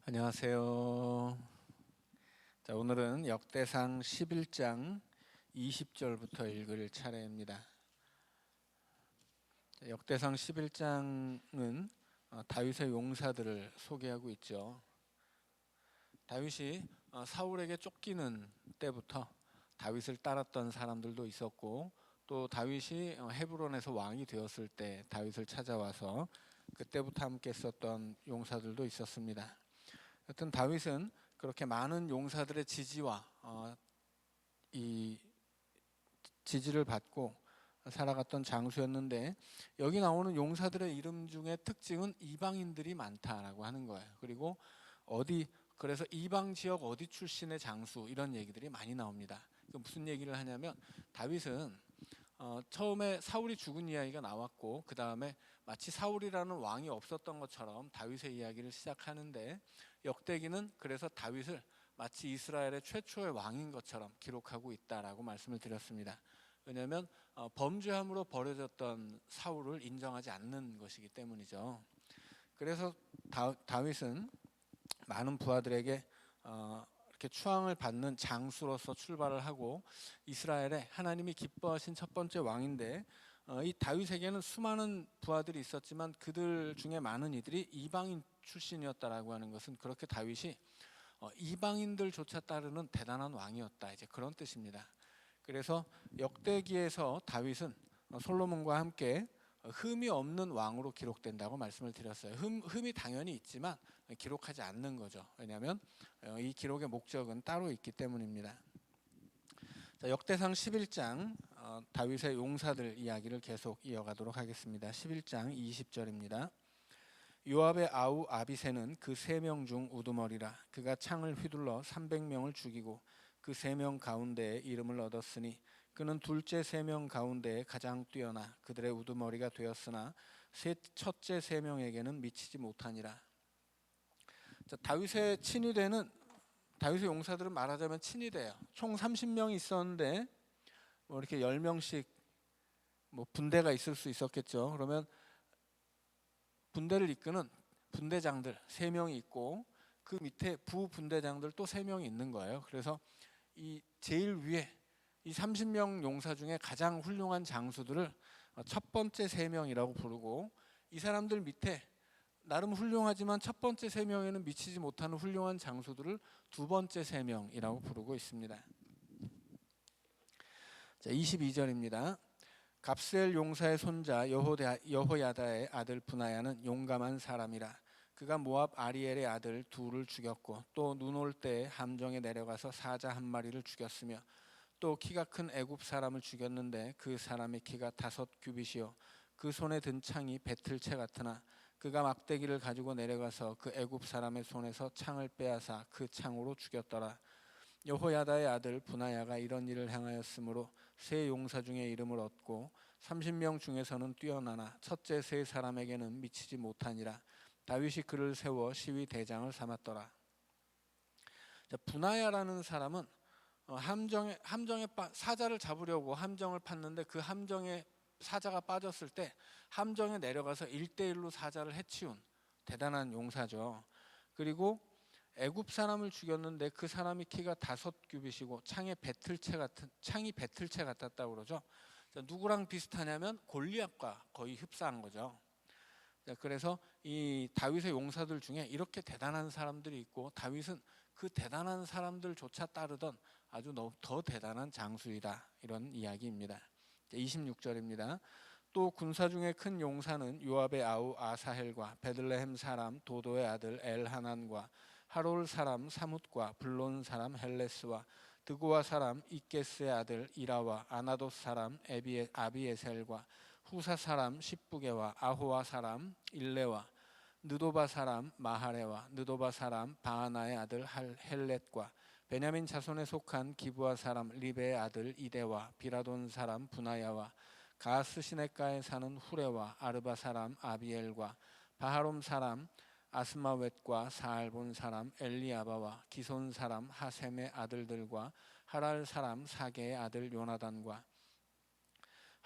안녕하세요. 자, 오늘은 역대상 11장 20절부터 읽을 차례입니다. 역대상 11장은 다윗의 용사들을 소개하고 있죠. 다윗이 사울에게 쫓기는 때부터 다윗을 따랐던 사람들도 있었고, 또 다윗이 헤브론에서 왕이 되었을 때 다윗을 찾아와서 그때부터 함께 썼던 용사들도 있었습니다. 여튼 다윗은 그렇게 많은 용사들의 지지와 이 지지를 받고 살아갔던 장수였는데, 여기 나오는 용사들의 이름 중에 특징은 이방인들이 많다라고 하는 거예요. 그리고 그래서 이방 지역 어디 출신의 장수, 이런 얘기들이 많이 나옵니다. 무슨 얘기를 하냐면, 다윗은 처음에 사울이 죽은 이야기가 나왔고, 그 다음에 마치 사울이라는 왕이 없었던 것처럼 다윗의 이야기를 시작하는데, 역대기는 그래서 다윗을 마치 이스라엘의 최초의 왕인 것처럼 기록하고 있다라고 말씀을 드렸습니다. 왜냐하면 범죄함으로 버려졌던 사울을 인정하지 않는 것이기 때문이죠. 그래서 다윗은 많은 부하들에게 이렇게 추앙을 받는 장수로서 출발을 하고, 이스라엘에 하나님이 기뻐하신 첫 번째 왕인데, 이 다윗에게는 수많은 부하들이 있었지만 그들 중에 많은 이들이 이방인 출신이었다라고 하는 것은, 그렇게 다윗이 이방인들조차 따르는 대단한 왕이었다, 이제 그런 뜻입니다. 그래서 역대기에서 다윗은 솔로몬과 함께 흠이 없는 왕으로 기록된다고 말씀을 드렸어요. 흠이 당연히 있지만 기록하지 않는 거죠. 왜냐하면 이 기록의 목적은 따로 있기 때문입니다. 자, 역대상 11장 다윗의 용사들 이야기를 계속 이어가도록 하겠습니다. 11장 20절입니다. 요압의 아우 아비새는 그 3명 중 우두머리라. 그가 창을 휘둘러 300명을 죽이고 그 3명 가운데에 이름을 얻었으니, 그는 둘째 3명 가운데에 가장 뛰어나 그들의 우두머리가 되었으나 첫째 3명에게는 미치지 못하니라. 자, 다윗의 용사들은 말하자면 친위대예요. 총 30명이 있었는데 이렇게 10명씩 분대가 있을 수 있었겠죠. 그러면 분대를 이끄는 분대장들 3명이 있고, 그 밑에 부분대장들 또 3명이 있는 거예요. 그래서 이 제일 위에 이 30명 용사 중에 가장 훌륭한 장수들을 첫 번째 3명이라고 부르고, 이 사람들 밑에 나름 훌륭하지만 첫 번째 3명에는 미치지 못하는 훌륭한 장수들을 두 번째 3명이라고 부르고 있습니다. 자, 22절입니다. 갑스엘 용사의 손자 여호야다의 아들 브나야는 용감한 사람이라. 그가 모압 아리엘의 아들 둘을 죽였고, 또 눈 올 때 함정에 내려가서 사자 한 마리를 죽였으며, 또 키가 큰 애굽 사람을 죽였는데 그 사람의 키가 5규빗이요 그 손에 든 창이 배틀채 같으나, 그가 막대기를 가지고 내려가서 그 애굽 사람의 손에서 창을 빼앗아 그 창으로 죽였더라. 여호야다의 아들 브나야가 이런 일을 행하였으므로 세 용사 중에 이름을 얻고 30명 중에서는 뛰어나나 첫째 세 사람에게는 미치지 못하니라. 다윗이 그를 세워 시위 대장을 삼았더라. 자, 브나야라는 사람은 함정에 사자를 잡으려고 함정을 팠는데, 그 함정에 사자가 빠졌을 때 함정에 내려가서 1대1로 사자를 해치운 대단한 용사죠. 그리고 애굽 사람을 죽였는데 그 사람이 키가 5규빗이고 창이 배틀채 같았다고 그러죠. 자, 누구랑 비슷하냐면 골리앗과 거의 흡사한 거죠. 자, 그래서 이 다윗의 용사들 중에 이렇게 대단한 사람들이 있고, 다윗은 그 대단한 사람들조차 따르던 아주 더 대단한 장수이다, 이런 이야기입니다. 26절입니다. 또 군사 중에 큰 용사는 요압의 아우 아사헬과 베들레헴 사람 도도의 아들 엘하난과 하롤 사람 사뭇과 블론 사람 헬레스와 드고와 사람 이게스의 아들 이라와 아나돗 사람 아비에셀과 후사 사람 십부게와 아호와 사람 일레와 느도바 사람 마하레와 느도바 사람 바하나의 아들 헬렛과 베냐민 자손에 속한 기브아 사람 리베의 아들 이데와 비라돈 사람 분하야와 가스 시내가에 사는 후레와 아르바 사람 아비엘과 바하롬 사람 아스마웻과 사알본 사람 엘리아바와 기손 사람 하셈의 아들들과 하랄 사람 사게의 아들 요나단과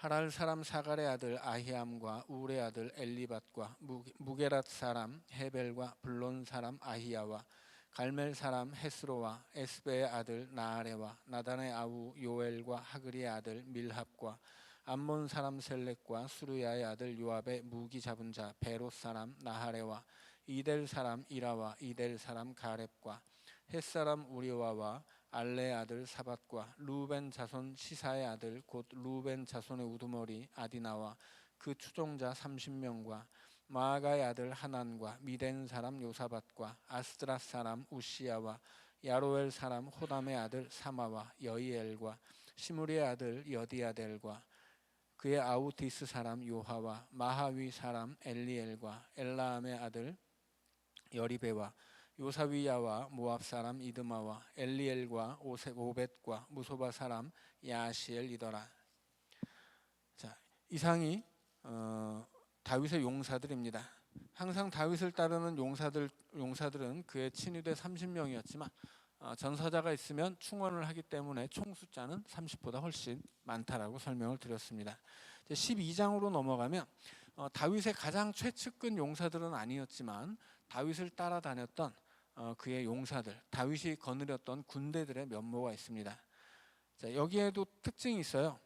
하랄 사람 사갈의 아들 아히암과 우의 아들 엘리밧과 무게랏 사람 헤벨과 블론 사람 아히야와 갈멜 사람 헤스로와 에스베의 아들 나아레와 나단의 아우 요엘과 하글의 아들 밀합과 암몬 사람 셀렉과 수르야의 아들 요압의 무기 잡은 자 베롯 사람 나하레와 이델 사람 이라와 이델 사람 가렙과 헷 사람 우리와와 알레의 아들 사밧과 루벤 자손 시사의 아들 곧 루벤 자손의 우두머리 아디나와 그 추종자 30명과 마아가의 아들 하난과 미덴 사람 요사밧과 아스드랏 사람 우시야와 야로엘 사람 호담의 아들 사마와 여이엘과 시므리의 아들 여디아델과 그의 아우디스 사람 요하와 마하위 사람 엘리엘과 엘라암의 아들 여리베와 요사위야와 모압 사람 이드마와 엘리엘과 오벳과 무소바 사람 야시엘이더라. 자, 이상이 다윗의 용사들입니다. 항상 다윗을 따르는 용사들은 그의 친위대 30명이었지만 전사자가 있으면 충원을 하기 때문에 총 숫자는 30보다 훨씬 많다라고 설명을 드렸습니다. 12장으로 넘어가면 다윗의 가장 최측근 용사들은 아니었지만 다윗을 따라다녔던 그의 용사들, 다윗이 거느렸던 군대들의 면모가 있습니다. 자, 여기에도 특징이 있어요.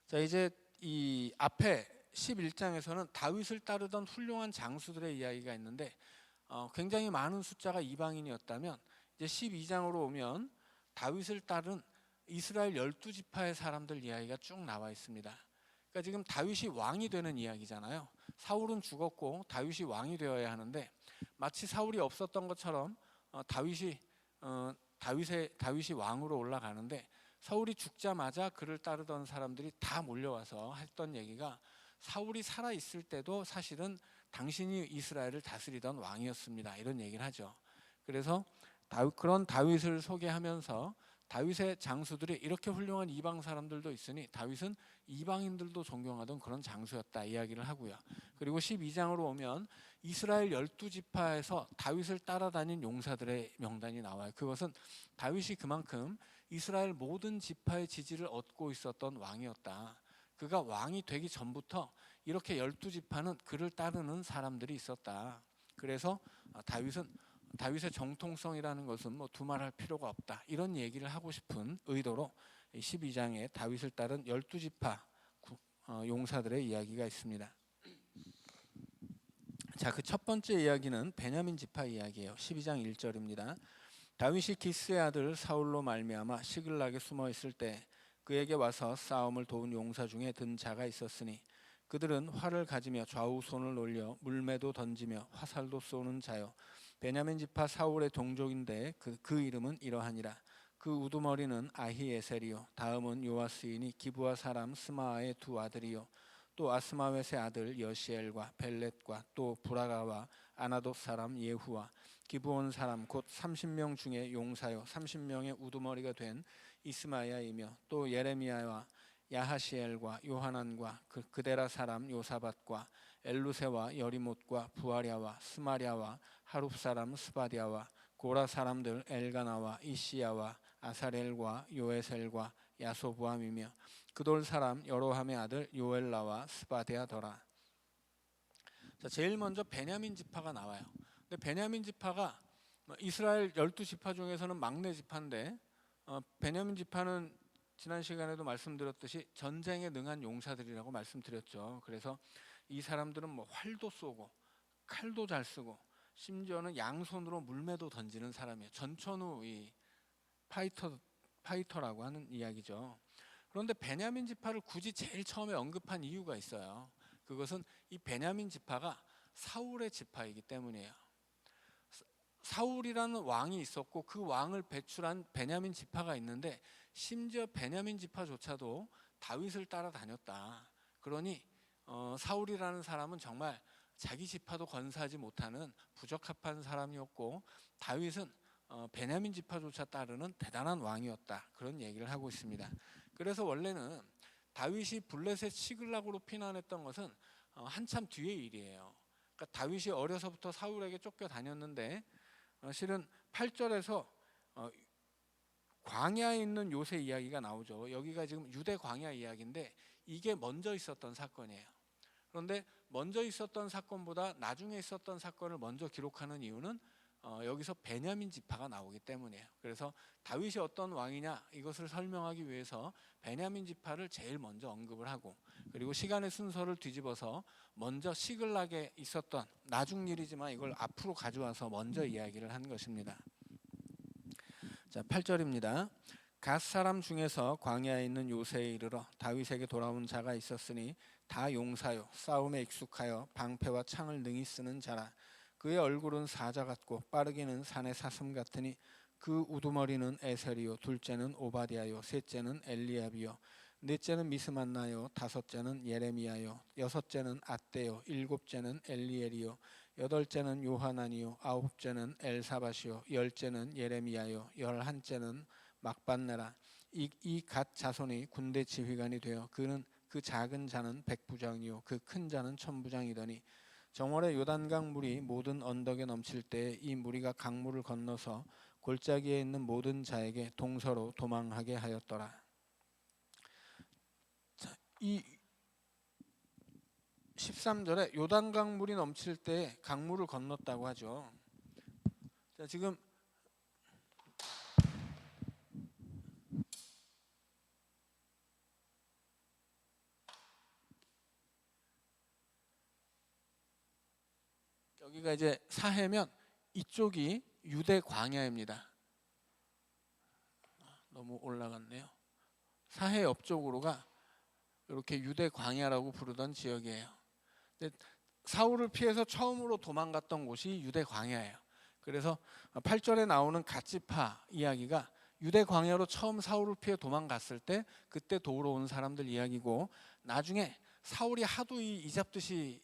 자, 이제 이 앞에 11장에서는 다윗을 따르던 훌륭한 장수들의 이야기가 있는데 굉장히 많은 숫자가 이방인이었다면 이제 12장으로 오면 다윗을 따른 이스라엘 12지파의 사람들 이야기가 쭉 나와 있습니다. 그러니까 지금 다윗이 왕이 되는 이야기잖아요. 사울은 죽었고 다윗이 왕이 되어야 하는데 마치 사울이 없었던 것처럼 다윗이 왕으로 올라가는데 사울이 죽자마자 그를 따르던 사람들이 다 몰려와서 했던 얘기가 사울이 살아 있을 때도 사실은 당신이 이스라엘을 다스리던 왕이었습니다. 이런 얘기를 하죠. 그래서 그런 다윗을 소개하면서 다윗의 장수들이 이렇게 훌륭한 이방 사람들도 있으니 다윗은 이방인들도 존경하던 그런 장수였다 이야기를 하고요. 그리고 12장으로 오면 이스라엘 12지파에서 다윗을 따라다닌 용사들의 명단이 나와요. 그것은 다윗이 그만큼 이스라엘 모든 지파의 지지를 얻고 있었던 왕이었다. 그가 왕이 되기 전부터 이렇게 12지파는 그를 따르는 사람들이 있었다. 그래서 다윗의 정통성이라는 것은 뭐 두말할 필요가 없다. 이런 얘기를 하고 싶은 의도로 12장에 다윗을 따른 12지파 용사들의 이야기가 있습니다. 자, 그 첫 번째 이야기는 베냐민 지파 이야기예요. 12장 1절입니다. 다윗이 기스의 아들 사울로 말미암아 시글락에 숨어 있을 때 그에게 와서 싸움을 도운 용사 중에 든 자가 있었으니 그들은 활을 가지며 좌우 손을 올려 물매도 던지며 화살도 쏘는 자요 베냐민 지파 사울의 동족인데 그 이름은 이러하니라. 그 우두머리는 아히에셀이요 다음은 요아스이니 기브아 사람 스마아의 두 아들이요 또 아스마웻의 아들 여시엘과 벨렛과 또 브라가와 아나돗 사람 예후와 기브온 사람 곧 30명 중에 용사요 30명의 우두머리가 된 이스마야이며 또 예레미야와 야하시엘과 요하난과 그데라 사람 요사밧과 엘루세와 여리못과 부아랴와 스마랴와 하룹 사람 스바디아와 고라 사람들 엘가나와 이시야와 아사렐과 요에셀과 야소부함이며 그돌 사람 여로함의 아들 요엘라와 스바디아더라. 자, 제일 먼저 베냐민 지파가 나와요. 근데 베냐민 지파가 이스라엘 12지파 중에서는 막내 지파인데 베냐민 지파는 지난 시간에도 말씀드렸듯이 전쟁에 능한 용사들이라고 말씀드렸죠. 그래서 이 사람들은 뭐 활도 쏘고 칼도 잘 쓰고 심지어는 양손으로 물매도 던지는 사람이에요. 전천후 이 파이터라고 하는 이야기죠. 그런데 베냐민 지파를 굳이 제일 처음에 언급한 이유가 있어요. 그것은 이 베냐민 지파가 사울의 지파이기 때문이에요. 사울이라는 왕이 있었고 그 왕을 배출한 베냐민 지파가 있는데 심지어 베냐민 지파조차도 다윗을 따라다녔다. 그러니 사울이라는 사람은 정말 자기 지파도 건사하지 못하는 부적합한 사람이었고 다윗은 베냐민 지파조차 따르는 대단한 왕이었다. 그런 얘기를 하고 있습니다. 그래서 원래는 다윗이 블레셋 시글락으로 피난했던 것은 한참 뒤의 일이에요. 그러니까 다윗이 어려서부터 사울에게 쫓겨 다녔는데 실은 8절에서 광야에 있는 요새 이야기가 나오죠. 여기가 지금 유대 광야 이야기인데 이게 먼저 있었던 사건이에요. 그런데 먼저 있었던 사건보다 나중에 있었던 사건을 먼저 기록하는 이유는 여기서 베냐민 지파가 나오기 때문이에요. 그래서 다윗이 어떤 왕이냐 이것을 설명하기 위해서 베냐민 지파를 제일 먼저 언급을 하고, 그리고 시간의 순서를 뒤집어서 먼저 시글락에 있었던 나중 일이지만 이걸 앞으로 가져와서 먼저 이야기를 한 것입니다. 자, 8절입니다. 갓 사람 중에서 광야에 있는 요새에 이르러 다윗에게 돌아온 자가 있었으니 다 용사요 싸움에 익숙하여 방패와 창을 능히 쓰는 자라. 그의 얼굴은 사자 같고 빠르기는 산의 사슴 같으니 그 우두머리는 에셀이요 둘째는 오바댜요 셋째는 엘리압이요 넷째는 미스만나요 다섯째는 예레미야요 여섯째는 앗대요 일곱째는 엘리엘이요 여덟째는 요하나니요 아홉째는 엘사밧이요 열째는 예레미야요 열한째는 막반네라. 이 갓 자손이 군대 지휘관이 되어 그는 그 작은 자는 백부장이요 그 큰 자는 천부장이더니 정월에 요단강 물이 모든 언덕에 넘칠 때에 이 무리가 강물을 건너서 골짜기에 있는 모든 자에게 동서로 도망하게 하였더라. 자, 이 13절에 요단강 물이 넘칠 때에 강물을 건넜다고 하죠. 자, 지금 여기가 이제 사해면 이쪽이 유대 광야입니다. 너무 올라갔네요. 사해 옆쪽으로가 이렇게 유대 광야라고 부르던 지역이에요. 근데 사울을 피해서 처음으로 도망갔던 곳이 유대 광야예요. 그래서 8절에 나오는 갓지파 이야기가 유대 광야로 처음 사울을 피해 도망갔을 때 그때 도우러 온 사람들 이야기고, 나중에 사울이 하도 이잡듯이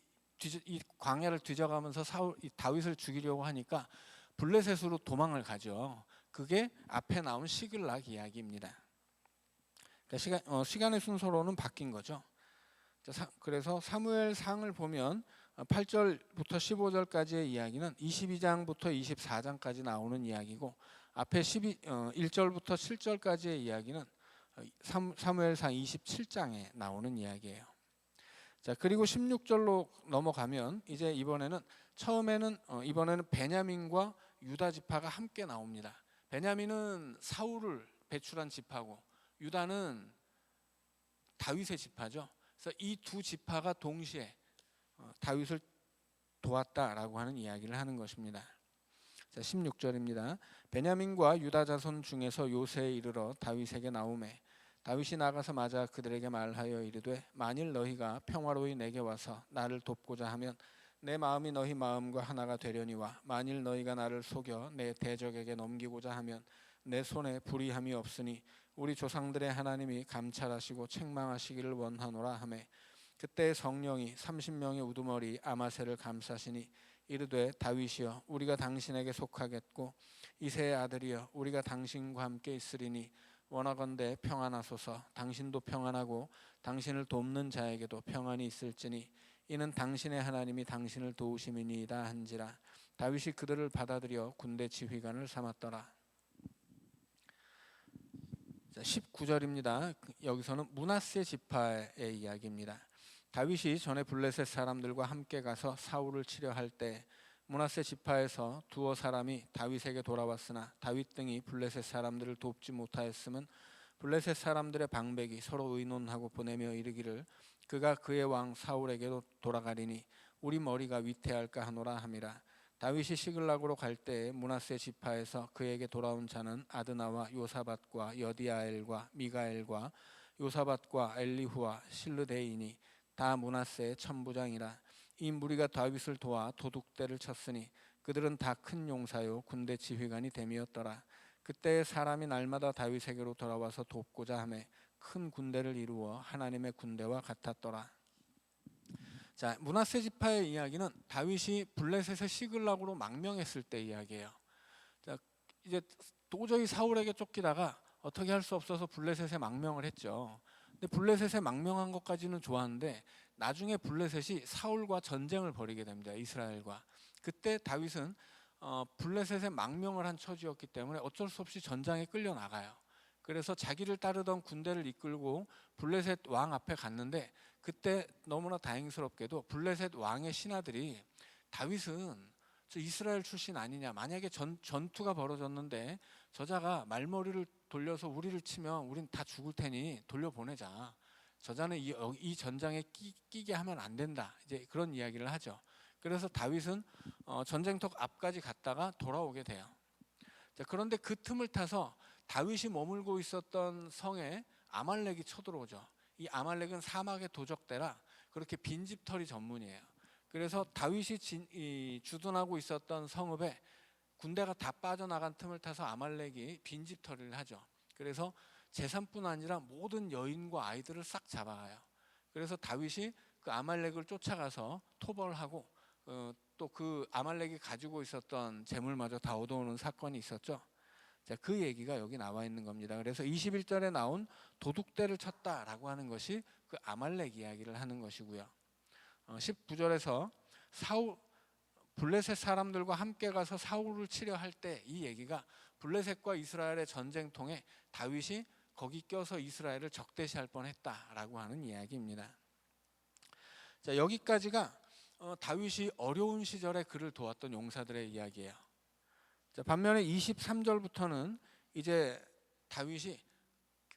이 광야를 뒤져가면서 다윗을 죽이려고 하니까 블레셋으로 도망을 가죠. 그게 앞에 나온 시글락 이야기입니다. 그러니까 시간의 순서로는 바뀐 거죠. 그래서 사무엘상을 보면 8절부터 15절까지의 이야기는 22장부터 24장까지 나오는 이야기고, 앞에 1절부터 7절까지의 이야기는 사무엘상 27장에 나오는 이야기예요. 자, 그리고 16절로 넘어가면 이제 이번에는 베냐민과 유다 지파가 함께 나옵니다. 베냐민은 사울을 배출한 지파고 유다는 다윗의 지파죠. 그래서 이 두 지파가 동시에 다윗을 도왔다라고 하는 이야기를 하는 것입니다. 자, 16절입니다. 베냐민과 유다 자손 중에서 요새에 이르러 다윗에게 나오매 다윗이 나가서 맞아 그들에게 말하여 이르되 만일 너희가 평화로이 내게 와서 나를 돕고자 하면 내 마음이 너희 마음과 하나가 되려니와 만일 너희가 나를 속여 내 대적에게 넘기고자 하면 내 손에 불의함이 없으니 우리 조상들의 하나님이 감찰하시고 책망하시기를 원하노라 하매 그때 성령이 30명의 우두머리 아마새를 감싸시니 이르되 다윗이여 우리가 당신에게 속하겠고 이새의 아들이여 우리가 당신과 함께 있으리니 원하건대 평안하소서. 당신도 평안하고 당신을 돕는 자에게도 평안이 있을지니 이는 당신의 하나님이 당신을 도우심이니이다 한지라. 다윗이 그들을 받아들여 군대 지휘관을 삼았더라. 19절입니다. 여기서는 므낫세 지파의 이야기입니다. 다윗이 전에 블레셋 사람들과 함께 가서 사울을 치려 할 때 므낫세 지파에서 두어 사람이 다윗에게 돌아왔으나 다윗 등이 블레셋 사람들을 돕지 못하였음은 블레셋 사람들의 방백이 서로 의논하고 보내며 이르기를 그가 그의 왕 사울에게도 돌아가리니 우리 머리가 위태할까 하노라 함이라. 다윗이 시글락으로 갈 때에 므낫세 지파에서 그에게 돌아온 자는 아드나와 요사밧과 여디아엘과 미가엘과 요사밧과 엘리후와 실르데이니 다 므낫세의 천부장이라. 이 무리가 다윗을 도와 도둑대를 쳤으니 그들은 다 큰 용사요 군대 지휘관이 됨이었더라. 그때 사람이 날마다 다윗에게로 돌아와서 돕고자 하매 큰 군대를 이루어 하나님의 군대와 같았더라. 자, 므낫세 지파의 이야기는 다윗이 블레셋의 시글락으로 망명했을 때 이야기예요. 자, 이제 도저히 사울에게 쫓기다가 어떻게 할 수 없어서 블레셋에 망명을 했죠. 근데 블레셋에 망명한 것까지는 좋았는데 나중에 블레셋이 사울과 전쟁을 벌이게 됩니다. 이스라엘과. 그때 다윗은 블레셋에 망명을 한 처지였기 때문에 어쩔 수 없이 전장에 끌려 나가요. 그래서 자기를 따르던 군대를 이끌고 블레셋 왕 앞에 갔는데, 그때 너무나 다행스럽게도 블레셋 왕의 신하들이 다윗은 저 이스라엘 출신 아니냐, 만약에 전투가 벌어졌는데 저자가 말머리를 돌려서 우리를 치면 우린 다 죽을 테니 돌려보내자, 저자는 이 전장에 끼게 하면 안 된다, 이제 그런 이야기를 하죠. 그래서 다윗은 전쟁터 앞까지 갔다가 돌아오게 돼요. 자, 그런데 그 틈을 타서 다윗이 머물고 있었던 성에 아말렉이 쳐들어오죠. 이 아말렉은 사막의 도적대라 그렇게 빈집털이 전문이에요. 그래서 다윗이 주둔하고 있었던 성읍에 군대가 다 빠져나간 틈을 타서 아말렉이 빈집털이를 하죠. 그래서 재산뿐 아니라 모든 여인과 아이들을 싹 잡아가요. 그래서 다윗이 그 아말렉을 쫓아가서 토벌하고 또 그 아말렉이 가지고 있었던 재물마저 다 얻어오는 사건이 있었죠. 자, 그 얘기가 여기 나와 있는 겁니다. 그래서 21절에 나온 도둑대를 쳤다라고 하는 것이 그 아말렉 이야기를 하는 것이고요. 19절에서 블레셋 사람들과 함께 가서 사울을 치려 할 때, 이 얘기가 블레셋과 이스라엘의 전쟁통에 다윗이 거기 껴서 이스라엘을 적대시할 뻔했다라고 하는 이야기입니다. 자, 여기까지가 다윗이 어려운 시절에 그를 도왔던 용사들의 이야기예요. 자, 반면에 23절부터는 이제 다윗이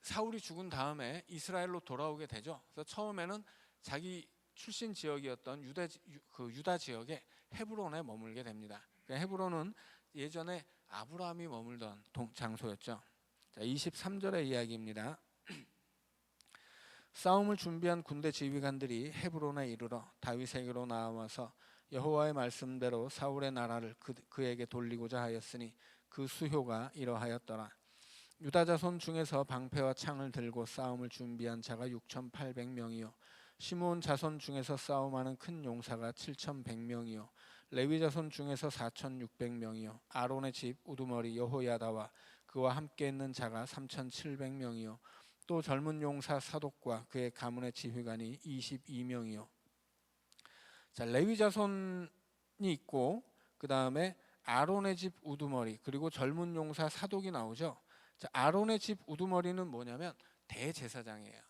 사울이 죽은 다음에 이스라엘로 돌아오게 되죠. 그래서 처음에는 자기 출신 지역이었던 유다 지역의 헤브론에 머물게 됩니다. 헤브론은 예전에 아브라함이 머물던 장소였죠. 자, 23절의 이야기입니다. 싸움을 준비한 군대 지휘관들이 헤브론에 이르러 다윗에게로 나와서 여호와의 말씀대로 사울의 나라를 그에게 돌리고자 하였으니 그 수효가 이러하였더라. 유다 자손 중에서 방패와 창을 들고 싸움을 준비한 자가 6,800명이요 시므온 자손 중에서 싸움하는 큰 용사가 7,100명이요 레위 자손 중에서 4,600명이요 아론의 집 우두머리 여호야다와 그와 함께 있는 자가 3,700명이요 또 젊은 용사 사독과 그의 가문의 지휘관이 22명이요. 자, 레위 자손이 있고 그 다음에 아론의 집 우두머리, 그리고 젊은 용사 사독이 나오죠. 자, 아론의 집 우두머리는 뭐냐면 대제사장이에요.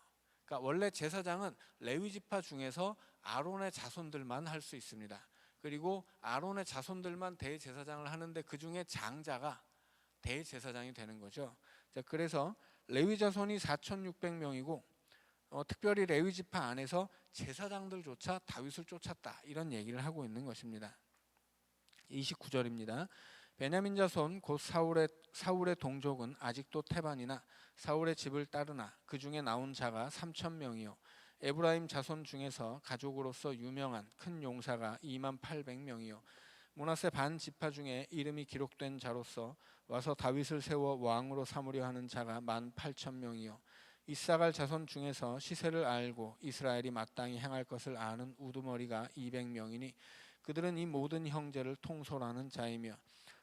그러니까 원래 제사장은 레위 지파 중에서 아론의 자손들만 할 수 있습니다. 그리고 아론의 자손들만 대제사장을 하는데 그 중에 장자가 대제사장이 되는 거죠. 자, 그래서 레위 자손이 4,600명이고 특별히 레위 지파 안에서 제사장들조차 다윗을 쫓았다, 이런 얘기를 하고 있는 것입니다. 29절입니다. 베냐민 자손 곧 사울의 동족은 아직도 태반이나 사울의 집을 따르나 그 중에 나온 자가 3,000명이요 에브라임 자손 중에서 가족으로서 유명한 큰 용사가 28,000명이요 므낫세 반 지파 중에 이름이 기록된 자로서 와서 다윗을 세워 왕으로 삼으려 하는 자가 18,000명이요 이사갈 자손 중에서 시세를 알고 이스라엘이 마땅히 행할 것을 아는 우두머리가 200명이니 그들은 이 모든 형제를 통솔하는 자이며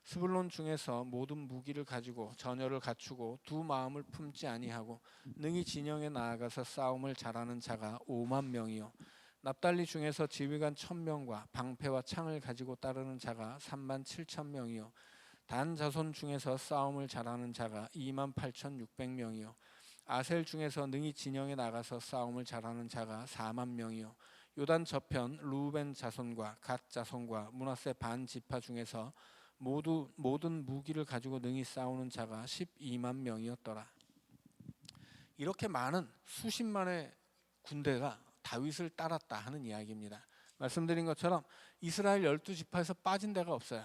스불론 중에서 모든 무기를 가지고 전열을 갖추고 두 마음을 품지 아니하고 능히 진영에 나아가서 싸움을 잘하는 자가 50,000명이요 납달리 중에서 지휘관 1,000명과 방패와 창을 가지고 따르는 자가 37,000명이요 단 자손 중에서 싸움을 잘하는 자가 28,600명이요 아셀 중에서 능히 진영에 나가서 싸움을 잘하는 자가 40,000명이요 요단 저편 루벤 자손과 갓 자손과 므낫세 반 지파 중에서 모든 무기를 가지고 능히 싸우는 자가 120,000명이었더라. 이렇게 많은 수십만의 군대가 다윗을 따랐다 하는 이야기입니다. 말씀드린 것처럼 이스라엘 12지파에서 빠진 데가 없어요.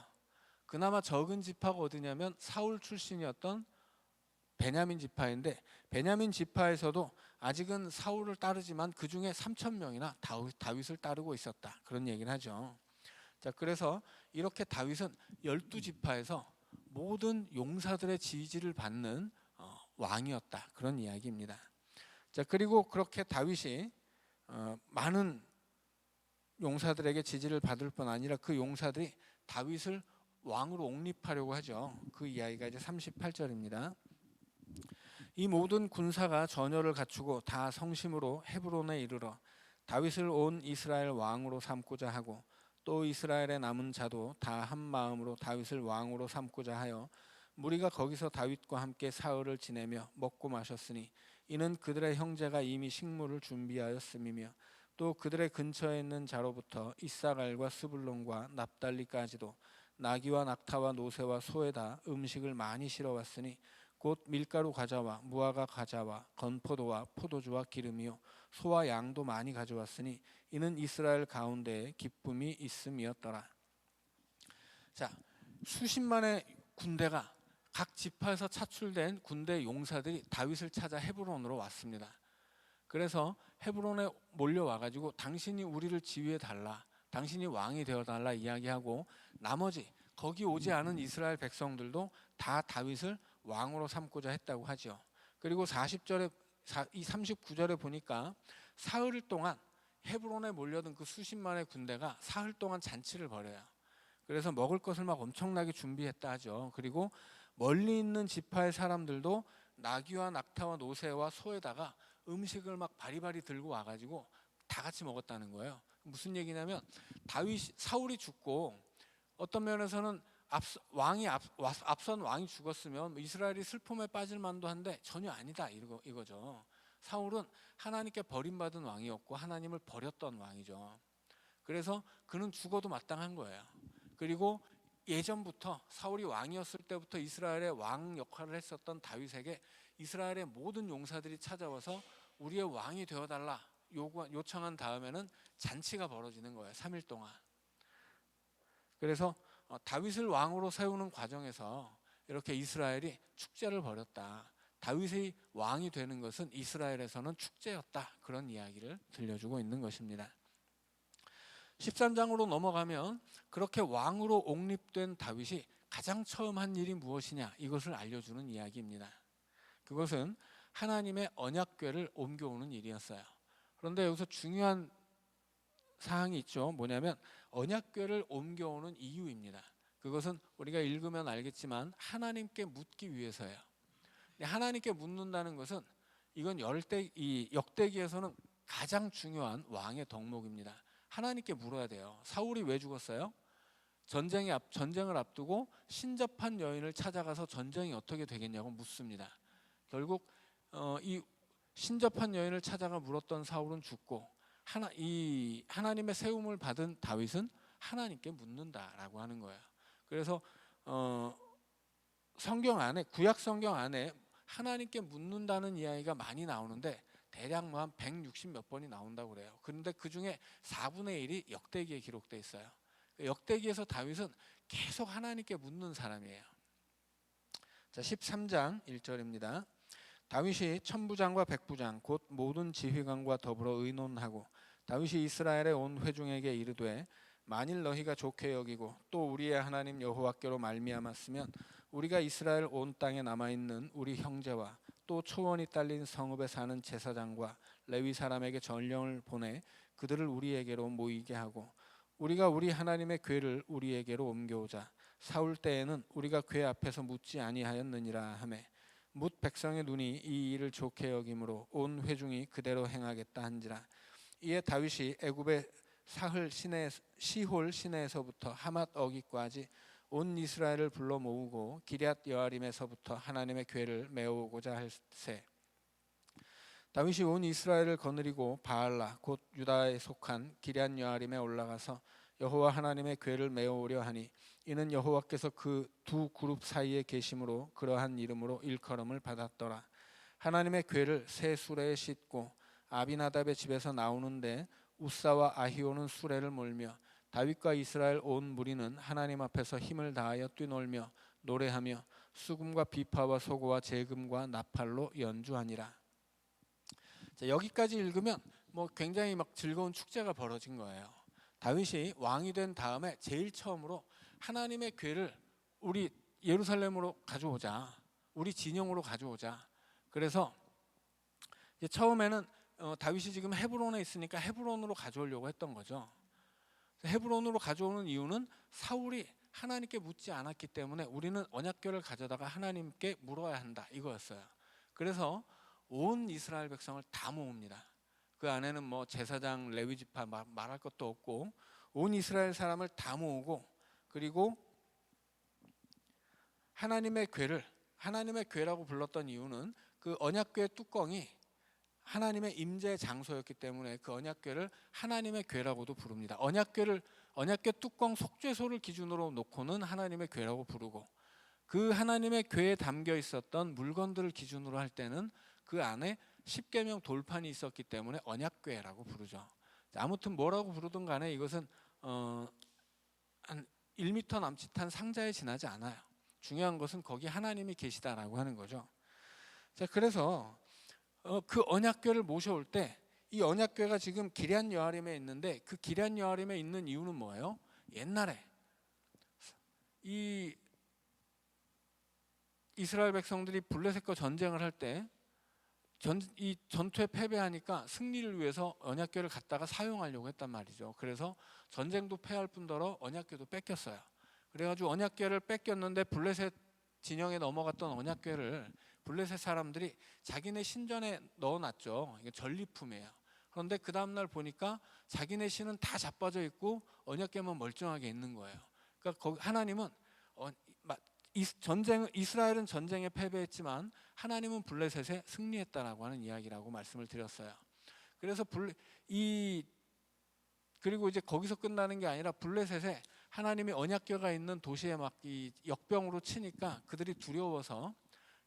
그나마 적은 지파가 어디냐면 사울 출신이었던 베냐민 지파인데, 베냐민 지파에서도 아직은 사울을 따르지만 그 중에 3,000명이나 다윗을 따르고 있었다, 그런 얘기를 하죠. 자, 그래서 이렇게 다윗은 12지파에서 모든 용사들의 지지를 받는 왕이었다, 그런 이야기입니다. 자, 그리고 그렇게 다윗이 많은 용사들에게 지지를 받을 뿐 아니라 그 용사들이 다윗을 왕으로 옹립하려고 하죠. 그 이야기가 이제 38절입니다. 이 모든 군사가 전열을 갖추고 다 성심으로 헤브론에 이르러 다윗을 온 이스라엘 왕으로 삼고자 하고 또 이스라엘에 남은 자도 다 한 마음으로 다윗을 왕으로 삼고자 하여 무리가 거기서 다윗과 함께 사흘을 지내며 먹고 마셨으니 이는 그들의 형제가 이미 식물을 준비하였음이며 또 그들의 근처에 있는 자로부터 이사갈과 스불론과 납달리까지도 나귀와 낙타와 노새와 소에다 음식을 많이 실어왔으니 곧 밀가루 과자와 무화과 과자와 건포도와 포도주와 기름이요 소와 양도 많이 가져왔으니 이는 이스라엘 가운데에 기쁨이 있음이었더라. 자, 수십만의 군대가 각 지파에서 차출된 군대 용사들이 다윗을 찾아 헤브론으로 왔습니다. 그래서 헤브론에 몰려와가지고 당신이 우리를 지휘해 달라, 당신이 왕이 되어 달라 이야기하고 나머지 거기 오지 않은 이스라엘 백성들도 다 다윗을 왕으로 삼고자 했다고 하죠. 그리고 39절에 보니까 사흘 동안 헤브론에 몰려든 그 수십만의 군대가 사흘 동안 잔치를 벌여요. 그래서 먹을 것을 막 엄청나게 준비했다 하죠. 그리고 멀리 있는 지파의 사람들도 나귀와 낙타와 노새와 소에다가 음식을 막 바리바리 들고 와가지고 다 같이 먹었다는 거예요. 무슨 얘기냐면 사울이 죽고 어떤 면에서는 앞선 왕이 죽었으면 이스라엘이 슬픔에 빠질 만도 한데 전혀 아니다 이거죠. 사울은 하나님께 버림받은 왕이었고 하나님을 버렸던 왕이죠. 그래서 그는 죽어도 마땅한 거예요. 그리고 예전부터 사울이 왕이었을 때부터 이스라엘의 왕 역할을 했었던 다윗에게 이스라엘의 모든 용사들이 찾아와서 우리의 왕이 되어달라 요청한 다음에는 잔치가 벌어지는 거예요. 3일 동안. 그래서 다윗을 왕으로 세우는 과정에서 이렇게 이스라엘이 축제를 벌였다. 다윗이 왕이 되는 것은 이스라엘에서는 축제였다. 그런 이야기를 들려주고 있는 것입니다. 13장으로 넘어가면 그렇게 왕으로 옹립된 다윗이 가장 처음 한 일이 무엇이냐 이것을 알려주는 이야기입니다. 그것은 하나님의 언약궤를 옮겨오는 일이었어요. 그런데 여기서 중요한 사항이 있죠. 뭐냐면 언약궤를 옮겨오는 이유입니다. 그것은 우리가 읽으면 알겠지만 하나님께 묻기 위해서예요. 하나님께 묻는다는 것은 이건 역대기에서는 가장 중요한 왕의 덕목입니다. 하나님께 물어야 돼요. 사울이 왜 죽었어요? 전쟁을 앞두고 신접한 여인을 찾아가서 전쟁이 어떻게 되겠냐고 묻습니다. 결국 이 신접한 여인을 찾아가 물었던 사울은 죽고 하나님의 세움을 받은 다윗은 하나님께 묻는다라고 하는 거예요. 그래서 구약 성경 안에 하나님께 묻는다는 이야기가 많이 나오는데 대략 한 160 몇 번이 나온다고 그래요. 그런데 그 중에 4분의 1이 역대기에 기록되어 있어요. 역대기에서 다윗은 계속 하나님께 묻는 사람이에요. 자, 13장 1절입니다. 다윗이 천부장과 백부장 곧 모든 지휘관과 더불어 의논하고 다윗이 이스라엘의 온 회중에게 이르되 만일 너희가 좋게 여기고 또 우리의 하나님 여호와께로 말미암았으면 우리가 이스라엘 온 땅에 남아있는 우리 형제와 또 초원이 딸린 성읍에 사는 제사장과 레위 사람에게 전령을 보내 그들을 우리에게로 모이게 하고 우리가 우리 하나님의 궤를 우리에게로 옮겨오자. 사울 때에는 우리가 궤 앞에서 묻지 아니하였느니라 하매 뭇 백성의 눈이 이 일을 좋게 여김으로 온 회중이 그대로 행하겠다 한지라. 이에 다윗이 애굽의 시홀 시내에서부터 하맛 어깃까지 온 이스라엘을 불러 모으고 기럇 여아림에서부터 하나님의 궤를 메어오고자 할세. 다윗이 온 이스라엘을 거느리고 바알라 곧 유다에 속한 기럇 여아림에 올라가서 여호와 하나님의 궤를 메어오려 하니 이는 여호와께서 그 두 그룹 사이에 계심으로 그러한 이름으로 일컬음을 받았더라. 하나님의 궤를 새 수레에 싣고 아비나답의 집에서 나오는데 우사와 아히오는 수레를 몰며 다윗과 이스라엘 온 무리는 하나님 앞에서 힘을 다하여 뛰놀며 노래하며 수금과 비파와 소고와 제금과 나팔로 연주하니라. 자, 여기까지 읽으면 굉장히 즐거운 축제가 벌어진 거예요. 다윗이 왕이 된 다음에 제일 처음으로 하나님의 궤를 우리 예루살렘으로 가져오자, 우리 진영으로 가져오자. 그래서 처음에는 다윗이 지금 헤브론에 있으니까 헤브론으로 가져오려고 했던 거죠. 헤브론으로 가져오는 이유는 사울이 하나님께 묻지 않았기 때문에 우리는 언약궤를 가져다가 하나님께 물어야 한다 이거였어요. 그래서 온 이스라엘 백성을 다 모읍니다. 그 안에는 제사장 레위 지파 말할 것도 없고 온 이스라엘 사람을 다 모으고 그리고 하나님의 궤를 하나님의 궤라고 불렀던 이유는 그 언약궤의 뚜껑이 하나님의 임재 장소였기 때문에 그 언약궤를 하나님의 궤라고도 부릅니다. 언약궤 뚜껑 속죄소를 기준으로 놓고는 하나님의 궤라고 부르고, 그 하나님의 궤에 담겨 있었던 물건들을 기준으로 할 때는 그 안에 십계명 돌판이 있었기 때문에 언약궤라고 부르죠. 아무튼 뭐라고 부르든 간에 이것은 한 1m 남짓한 상자에 지나지 않아요. 중요한 것은 거기 하나님이 계시다라고 하는 거죠. 자, 그래서 그 언약궤를 모셔올 때 이 언약궤가 지금 기럇 여아림에 있는데, 그 기럇 여아림에 있는 이유는 뭐예요? 옛날에 이 이스라엘 백성들이 블레셋과 전쟁을 할 때 이 전투에 패배하니까 승리를 위해서 언약궤를 갖다가 사용하려고 했단 말이죠. 그래서 전쟁도 패할 뿐더러 언약궤도 뺏겼어요. 그래가지고 언약궤를 뺏겼는데 블레셋 진영에 넘어갔던 언약궤를 블레셋 사람들이 자기네 신전에 넣어놨죠. 이게 전리품이에요. 그런데 그 다음날 보니까 자기네 신은 다 자빠져 있고 언약궤만 멀쩡하게 있는 거예요. 그러니까 거기 하나님은 이스라엘은 전쟁에 패배했지만 하나님은 블레셋에 승리했다라고 하는 이야기라고 말씀을 드렸어요. 그래서 그리고 이제 거기서 끝나는 게 아니라 블레셋에 하나님이 언약궤가 있는 도시에 막 이 역병으로 치니까 그들이 두려워서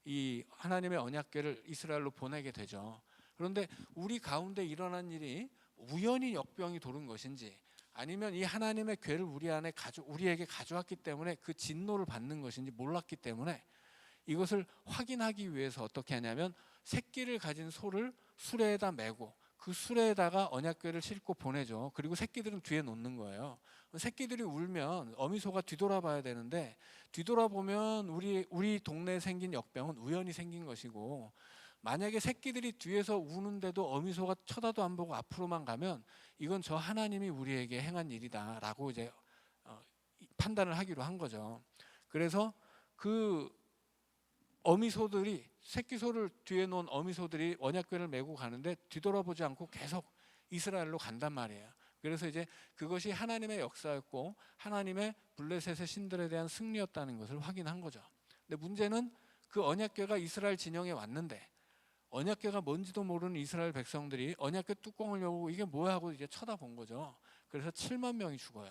이 하나님의 언약궤를 이스라엘로 보내게 되죠. 그런데 우리 가운데 일어난 일이 우연히 역병이 도는 것인지, 아니면 이 하나님의 궤를 우리에게 가져왔기 때문에 그 진노를 받는 것인지 몰랐기 때문에 이것을 확인하기 위해서 어떻게 하냐면 새끼를 가진 소를 수레에다 메고 그 수레에다가 언약궤를 싣고 보내죠. 그리고 새끼들은 뒤에 놓는 거예요. 새끼들이 울면 어미소가 뒤돌아봐야 되는데, 뒤돌아보면 우리 동네에 생긴 역병은 우연히 생긴 것이고, 만약에 새끼들이 뒤에서 우는데도 어미소가 쳐다도 안 보고 앞으로만 가면 이건 저 하나님이 우리에게 행한 일이다라고 이제 판단을 하기로 한 거죠. 그래서 그 어미소들이, 새끼소를 뒤에 놓은 어미소들이 언약궤를 메고 가는데 뒤돌아보지 않고 계속 이스라엘로 간단 말이에요. 그래서 이제 그것이 하나님의 역사였고 하나님의 블레셋의 신들에 대한 승리였다는 것을 확인한 거죠. 근데 문제는 그 언약궤가 이스라엘 진영에 왔는데 언약궤가 뭔지도 모르는 이스라엘 백성들이 언약궤 뚜껑을 열고 이게 뭐야 하고 이제 쳐다본 거죠. 그래서 7만 명이 죽어요.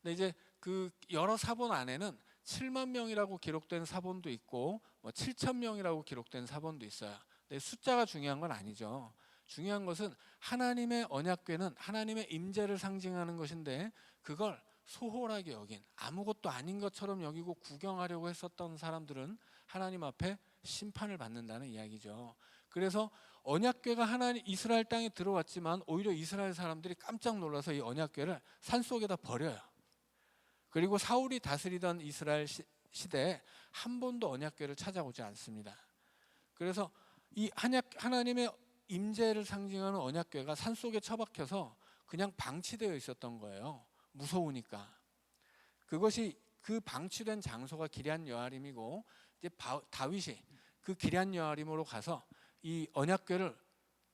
근데 이제 그 여러 사본 안에는 7만 명이라고 기록된 사본도 있고 7천 명이라고 기록된 사본도 있어요. 근데 숫자가 중요한 건 아니죠. 중요한 것은 하나님의 언약궤는 하나님의 임재를 상징하는 것인데, 그걸 소홀하게 여긴, 아무것도 아닌 것처럼 여기고 구경하려고 했었던 사람들은 하나님 앞에 심판을 받는다는 이야기죠. 그래서 언약궤가 이스라엘 땅에 들어왔지만 오히려 이스라엘 사람들이 깜짝 놀라서 이 언약궤를 산속에다 버려요. 그리고 사울이 다스리던 이스라엘 시대에 한 번도 언약궤를 찾아오지 않습니다. 그래서 이 하나님의 임재를 상징하는 언약궤가 산속에 처박혀서 그냥 방치되어 있었던 거예요. 무서우니까. 그것이 그 방치된 장소가 기럇 여아림이고, 이제 다윗이 그 기럇 여아림으로 가서 이 언약궤를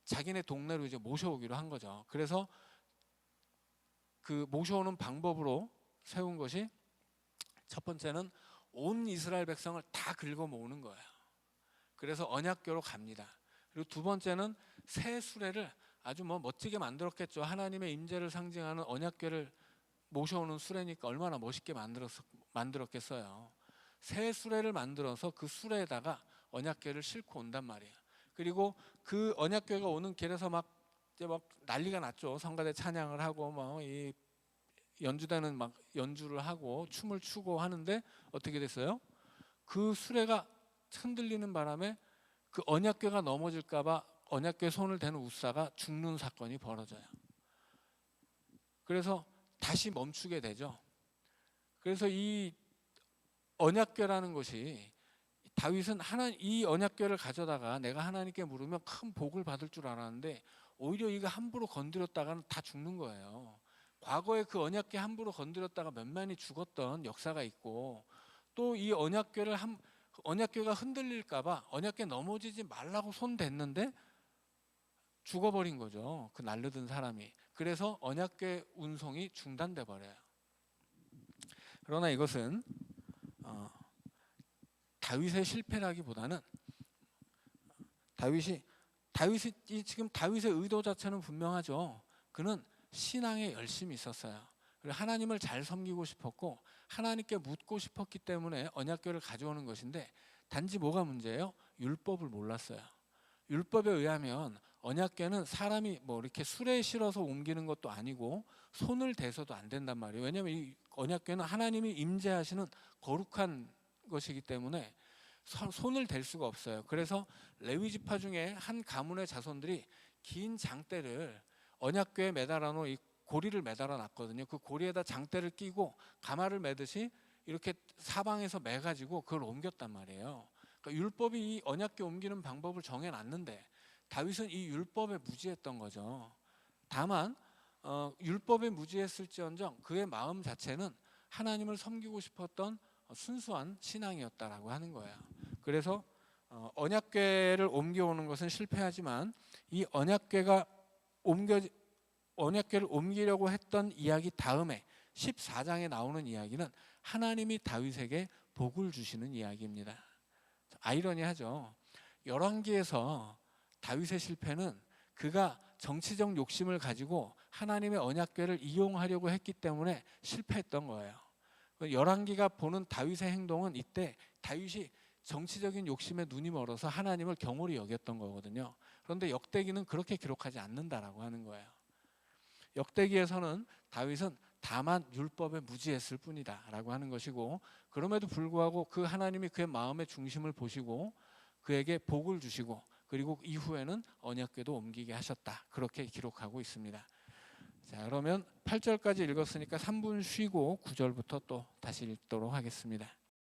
자기네 동네로 이제 모셔오기로 한 거죠. 그래서 그 모셔오는 방법으로 세운 것이, 첫 번째는 온 이스라엘 백성을 다 긁어 모으는 거예요. 그래서 언약궤로 갑니다. 그리고 두 번째는 새 수레를 아주 멋지게 만들었겠죠. 하나님의 임재를 상징하는 언약궤를 모셔오는 수레니까 얼마나 멋있게 만들었겠어요. 새 수레를 만들어서 그 수레에다가 언약궤를 싣고 온단 말이에요. 그리고 그 언약궤가 오는 길에서 이제 난리가 났죠. 성가대 찬양을 하고 이 연주대는 연주를 하고 춤을 추고 하는데 어떻게 됐어요? 그 수레가 흔들리는 바람에 그 언약궤가 넘어질까봐 언약궤 손을 대는 웃사가 죽는 사건이 벌어져요. 그래서 다시 멈추게 되죠. 그래서 이 언약궤라는 것이, 다윗은 이 언약궤를 가져다가 내가 하나님께 물으면 큰 복을 받을 줄 알았는데 오히려 이거 함부로 건드렸다가는 다 죽는 거예요. 과거에 그 언약궤 함부로 건드렸다가 몇만이 죽었던 역사가 있고, 또 이 언약궤가 흔들릴까봐 언약궤 넘어지지 말라고 손 댔는데 죽어버린 거죠. 그 날르던 사람이. 그래서 언약궤 운송이 중단돼 버려요. 그러나 이것은 다윗의 실패라기보다는 다윗이 지금 다윗의 의도 자체는 분명하죠. 그는 신앙에 열심이 있었어요. 그리고 하나님을 잘 섬기고 싶었고 하나님께 묻고 싶었기 때문에 언약궤를 가져오는 것인데, 단지 뭐가 문제예요? 율법을 몰랐어요. 율법에 의하면 언약궤는 사람이 뭐 이렇게 수레에 실어서 옮기는 것도 아니고 손을 대서도 안 된단 말이에요. 왜냐하면 이 언약궤는 하나님이 임재하시는 거룩한 것이기 때문에 손을 댈 수가 없어요. 그래서 레위 지파 중에 한 가문의 자손들이 긴 장대를 언약궤에 매달아 놓은 이 고리를 매달아 놨거든요. 그 고리에다 장대를 끼고 가마를 매듯이 이렇게 사방에서 매가지고 그걸 옮겼단 말이에요. 그러니까 율법이 이 언약궤 옮기는 방법을 정해놨는데 다윗은 이 율법에 무지했던 거죠. 다만 율법에 무지했을지언정 그의 마음 자체는 하나님을 섬기고 싶었던 순수한 신앙이었다라고 하는 거예요. 그래서 언약궤를 옮겨오는 것은 실패하지만 이 언약궤를 옮기려고 했던 이야기 다음에 14장에 나오는 이야기는 하나님이 다윗에게 복을 주시는 이야기입니다. 아이러니하죠. 열왕기에서 다윗의 실패는 그가 정치적 욕심을 가지고 하나님의 언약궤를 이용하려고 했기 때문에 실패했던 거예요. 열왕기가 보는 다윗의 행동은 이때 다윗이 정치적인 욕심에 눈이 멀어서 하나님을 경홀히 여겼던 거거든요. 그런데 역대기는 그렇게 기록하지 않는다라고 하는 거예요. 역대기에서는 다윗은 다만 율법에 무지했을 뿐이다 라고 하는 것이고, 그럼에도 불구하고 그 하나님이 그의 마음의 중심을 보시고 그에게 복을 주시고 그리고 이후에는 언약궤도 옮기게 하셨다, 그렇게 기록하고 있습니다. 자, 그러면 8절까지 읽었으니까 3분 쉬고 9절부터 또 다시 읽도록 하겠습니다.